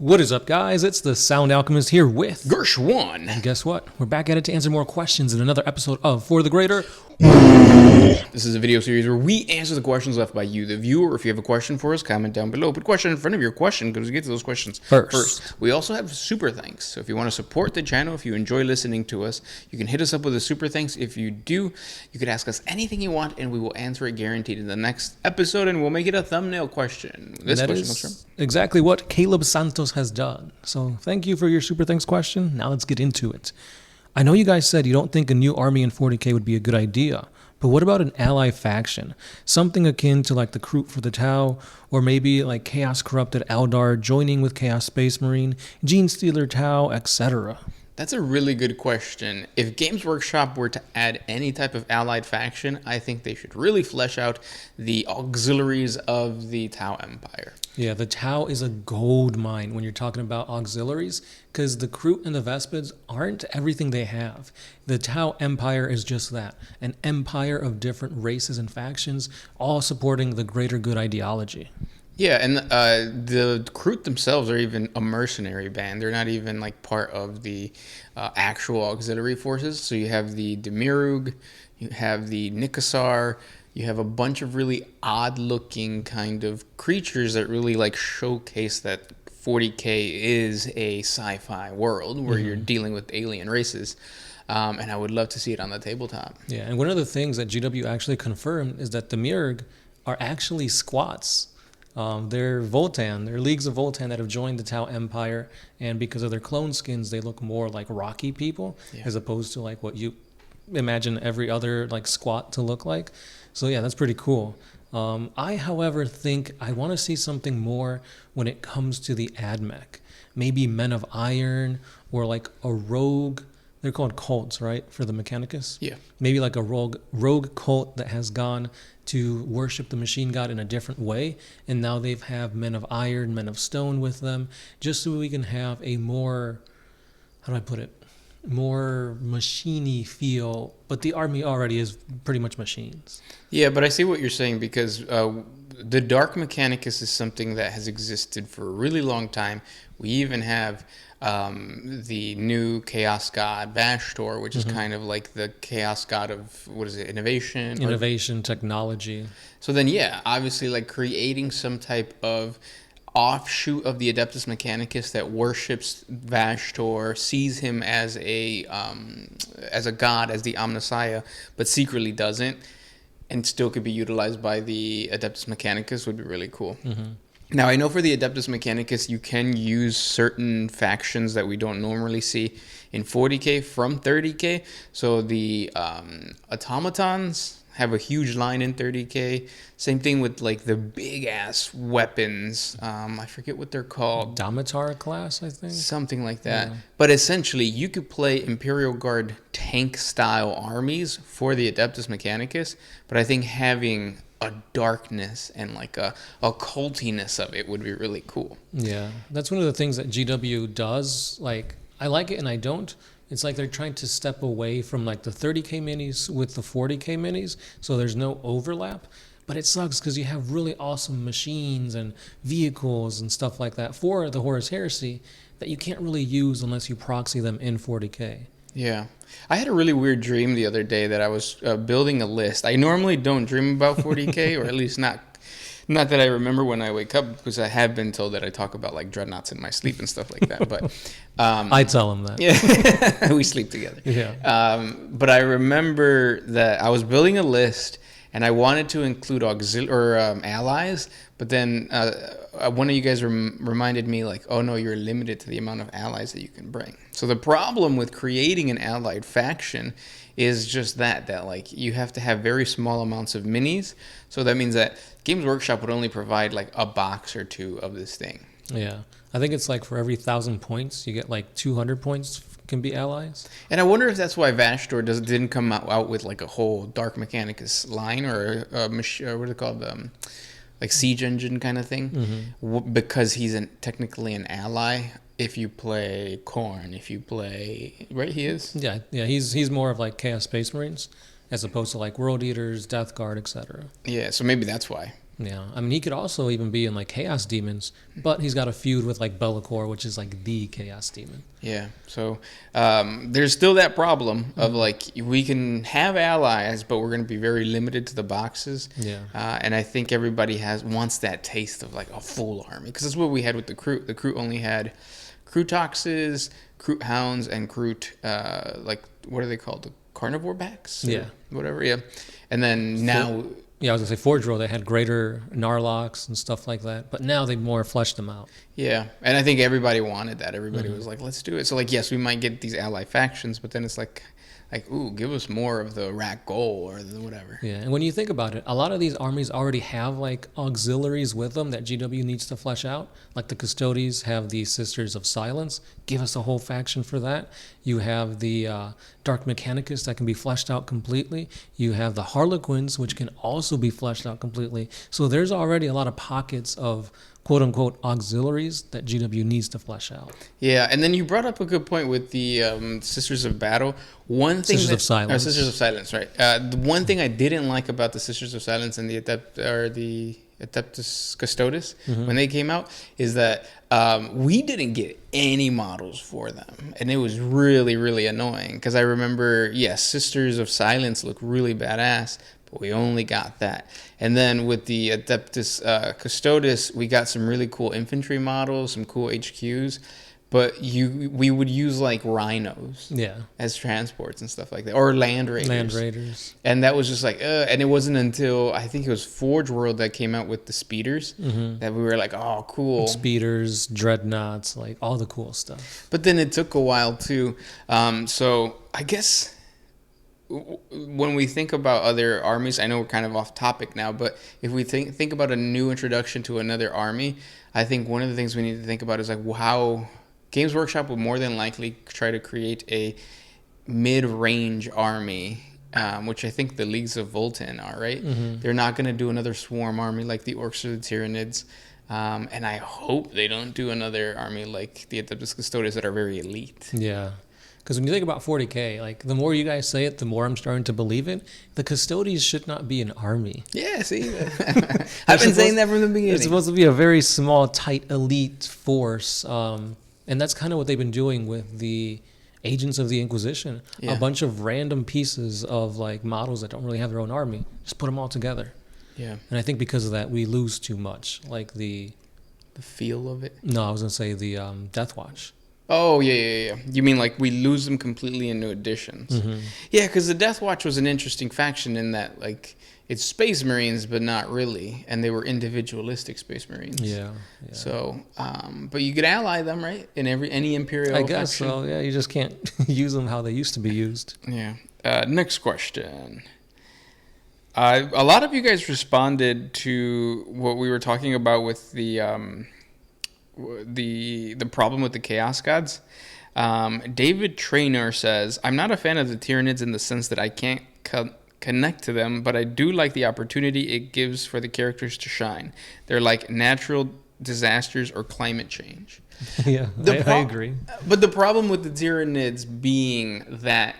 What is up, guys? It's the Sound Alchemist here with Gersh1. And guess what? We're back at it to answer more questions in another episode of For the Greater. This is a video series where we answer the questions left by you, the viewer. If you have a question for us, comment down below. Put question in front of your question because we get to those questions first. We also have super thanks. So if you want to support the channel, if you enjoy listening to us, you can hit us up with a super thanks. If you do, you could ask us anything you want and we will answer it guaranteed in the next episode, and we'll make it a thumbnail question. This question comes from exactly what Caleb Santos has done. So thank you for your super thanks question. Now let's get into it. I know you guys said you don't think a new army in 40K would be a good idea, but what about an ally faction? Something akin to like the Kroot for the Tau, or maybe like Chaos Corrupted Eldar joining with Chaos Space Marine, Gene Stealer Tau, etc. That's a really good question. If Games Workshop were to add any type of allied faction, I think they should really flesh out the auxiliaries of the Tau Empire. Yeah, the Tau is a gold mine when you're talking about auxiliaries, because the Kroot and the Vespids aren't everything they have. The Tau Empire is just that, an empire of different races and factions, all supporting the greater good ideology. Yeah, and the Kroot themselves are even a mercenary band. They're not even like part of the actual auxiliary forces. So you have the Demiurge, you have the Nikasar, you have a bunch of really odd-looking kind of creatures that really like showcase that 40K is a sci-fi world where you're dealing with alien races. And I would love to see it on the tabletop. Yeah, and one of the things that GW actually confirmed is that the Demiurge are actually squats. They're Voltan. They're leagues of Voltan that have joined the Tau Empire, and because of their clone skins, they look more like rocky people as opposed to like what you imagine every other like squat to look like. So yeah, that's pretty cool. I, however, think I want to see something more when it comes to the AdMech. Maybe Men of Iron or like a rogue. They're called cults, right, for the Mechanicus? Yeah. Maybe like a rogue cult that has gone to worship the machine god in a different way, and now they have Men of Iron, Men of Stone with them, just so we can have a more, how do I put it, more machiney feel, but the army already is pretty much machines. Yeah, but I see what you're saying because the Dark Mechanicus is something that has existed for a really long time. We even have the new Chaos God Vashtor, which is kind of like the Chaos God of, what is it, innovation, technology. So then, yeah, obviously like creating some type of offshoot of the Adeptus Mechanicus that worships Vashtor, sees him as a god, as the Omnissiah, but secretly doesn't, and still could be utilized by the Adeptus Mechanicus would be really cool. Now, I know for the Adeptus Mechanicus, you can use certain factions that we don't normally see in 40K from 30K. So the automatons have a huge line in 30K. Same thing with like the big ass weapons. I forget what they're called. Damatar class, I think. Something like that. Yeah. But essentially, you could play Imperial Guard tank style armies for the Adeptus Mechanicus. But I think having a darkness and like a cultiness of it would be really cool. Yeah, that's one of the things that GW does. Like, I like it and I don't. It's like they're trying to step away from like the 30K minis with the 40K minis, so there's no overlap. But it sucks because you have really awesome machines and vehicles and stuff like that for the Horus Heresy that you can't really use unless you proxy them in 40K. Yeah. I had a really weird dream the other day that I was building a list. I normally don't dream about 40K, or at least not that I remember when I wake up, because I have been told that I talk about like dreadnoughts in my sleep and stuff like that. But I tell them that. Yeah, we sleep together. Yeah. But I remember that I was building a list and I wanted to include allies, but then one of you guys reminded me like, oh no, you're limited to the amount of allies that you can bring. So the problem with creating an allied faction is just that like you have to have very small amounts of minis. So that means that Games Workshop would only provide like a box or two of this thing. Yeah. I think it's like for every 1,000 points, you get like 200 points can be allies. And I wonder if that's why Vashtor didn't come out with like a whole Dark Mechanicus line or what are they called? Like siege engine kind of thing. Because he's technically an ally. If you play Khorne, if you play, right, he is? Yeah, he's more of like Chaos Space Marines as opposed to like World Eaters, Death Guard, etc. Yeah, so maybe that's why. Yeah, I mean, he could also even be in like Chaos Demons, but he's got a feud with like Be'lakor, which is like the Chaos Demon. Yeah, so there's still that problem of like we can have allies, but we're going to be very limited to the boxes. Yeah. And I think everybody wants that taste of like a full army, because that's what we had with the Kroot. The Kroot only had Krootoxes, Kroot Hounds, and Kroot like what are they called? The carnivore backs? Yeah. Whatever. Yeah. And then now. Yeah, I was gonna say Forge World, they had greater Narlox and stuff like that, but now they more fleshed them out. Yeah, and I think everybody wanted that. Everybody was like, let's do it. So, like, yes, we might get these ally factions, but then it's like, ooh, give us more of the Rat Goal or the whatever. Yeah, and when you think about it, a lot of these armies already have, like, auxiliaries with them that GW needs to flesh out. Like, the Custodes have the Sisters of Silence. Give us a whole faction for that. You have the Dark Mechanicus that can be fleshed out completely. You have the Harlequins, which can also be fleshed out completely. So there's already a lot of pockets of quote-unquote auxiliaries that GW needs to flesh out. Yeah, and then you brought up a good point with the Sisters of Battle. Sisters of Silence. Sisters of Silence, right. The one thing I didn't like about the Sisters of Silence and the Adeptus Custodes when they came out is that we didn't get any models for them, and it was really, really annoying, because I remember, yes, Sisters of Silence look really badass, but we only got that. And then with the Adeptus Custodes, we got some really cool infantry models, some cool HQs, but we would use like rhinos as transports and stuff like that, or land raiders. And that was just like, and it wasn't until I think it was Forge World that came out with the speeders that we were like, oh, cool. Speeders, dreadnoughts, like all the cool stuff. But then it took a while too. So I guess when we think about other armies, I know we're kind of off topic now, but if we think about a new introduction to another army, I think one of the things we need to think about is like how Games Workshop will more than likely try to create a mid-range army, which I think the Leagues of Voltan are, right? They're not going to do another swarm army like the Orcs or the Tyranids. And I hope they don't do another army like the Adeptus Custodes that are very elite. Yeah. Because when you think about 40K, like the more you guys say it, the more I'm starting to believe it. The Custodes should not be an army. Yeah, see? I've been saying that from the beginning. It's supposed to be a very small, tight, elite force. And that's kind of what they've been doing with the Agents of the Inquisition. Yeah. A bunch of random pieces of like models that don't really have their own army. Just put them all together. Yeah. And I think because of that, we lose too much. Like the feel of it? No, I was going to say the Death Watch. Oh, yeah. You mean like we lose them completely in new additions? Yeah, because the Death Watch was an interesting faction in that, like, it's Space Marines, but not really. And they were individualistic Space Marines. Yeah. So, but you could ally them, right? In any Imperial faction. I guess so, yeah. You just can't use them how they used to be used. Yeah. Next question. A lot of you guys responded to what we were talking about with the problem with the Chaos Gods. David Traynor says, I'm not a fan of the Tyranids in the sense that I can't connect to them, but I do like the opportunity it gives for the characters to shine. They're like natural disasters or climate change. Yeah, I agree. But the problem with the Tyranids being that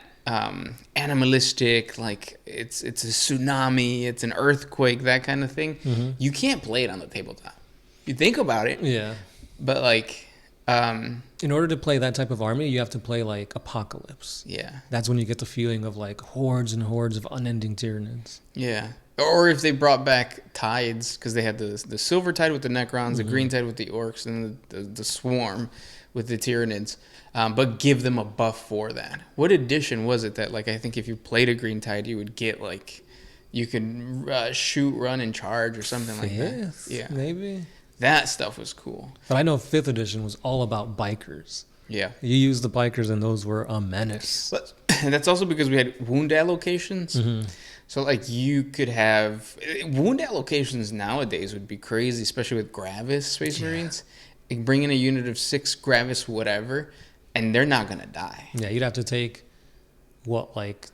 animalistic, like it's a tsunami, it's an earthquake, that kind of thing, you can't play it on the tabletop. You think about it. Yeah. But like in order to play that type of army, you have to play like Apocalypse. Yeah. That's when you get the feeling of like hordes and hordes of unending Tyranids. Yeah. Or if they brought back tides, because they had the silver tide with the Necrons, the green tide with the Orcs, and the swarm with the Tyranids, but give them a buff for that. What edition was it that, like, I think if you played a green tide, you would get like you could shoot, run, and charge or something like that. Yeah. Maybe. That stuff was cool. But I know 5th edition was all about bikers. Yeah. You used the bikers and those were a menace. But that's also because we had wound allocations. So like you could have wound allocations nowadays would be crazy, especially with Gravis Space Marines. You bring in a unit of 6 Gravis whatever, and they're not going to die. Yeah, you'd have to take, what, like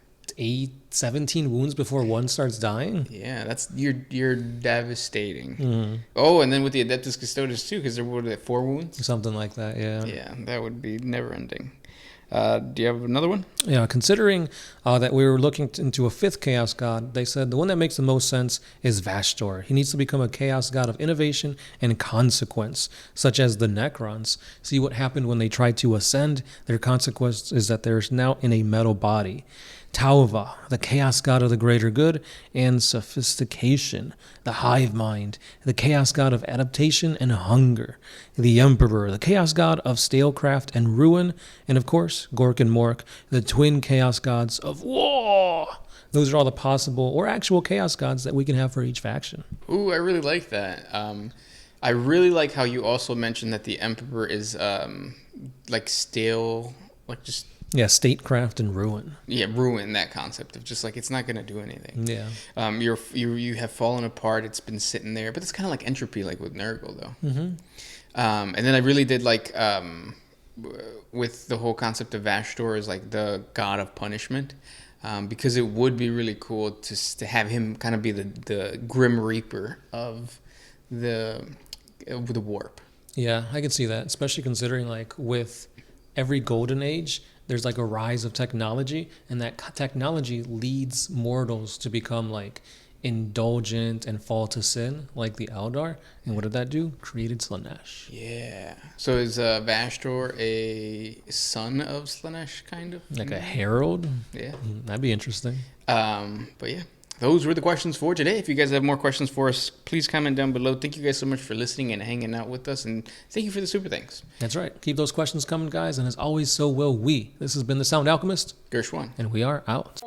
17 wounds before one starts dying? Yeah, that's you're devastating. Oh, and then with the Adeptus Custodes too, because there were 4 wounds? Something like that, yeah. Yeah, that would be never ending. Do you have another one? Yeah, considering that we were looking into a fifth Chaos God, they said the one that makes the most sense is Vashtor. He needs to become a Chaos God of innovation and consequence, such as the Necrons. See what happened when they tried to ascend? Their consequence is that they're now in a metal body. Tauva, the Chaos God of the greater good, and sophistication, the hive mind, the Chaos God of adaptation and hunger, the Emperor, the Chaos God of stalecraft and ruin, and of course, Gork and Mork, the twin Chaos Gods of war. Those are all the possible or actual Chaos Gods that we can have for each faction. Ooh, I really like that. I really like how you also mentioned that the Emperor is like stale, like just... Yeah, statecraft and ruin. Yeah, ruin, that concept of just like it's not gonna do anything. Yeah. You have fallen apart. It's been sitting there, but it's kind of like entropy, like with Nurgle though. Mm-hmm. And then I really did like with the whole concept of Vashtor as like the god of punishment, because it would be really cool to have him kind of be the Grim Reaper of the warp. Yeah, I can see that, especially considering like with every golden age, there's like a rise of technology, and that technology leads mortals to become like indulgent and fall to sin, like the Eldar. And what did that do? Created Slanesh. Yeah. So is Vashtor a son of Slanesh, kind of? Like a herald? Yeah. That'd be interesting. But yeah, those were the questions for today. If you guys have more questions for us, please comment down below. Thank you guys so much for listening and hanging out with us, and thank you for the super thanks. That's right. Keep those questions coming, guys, and as always, so will we. This has been The Sound Alchemist. Gershwan. And we are out.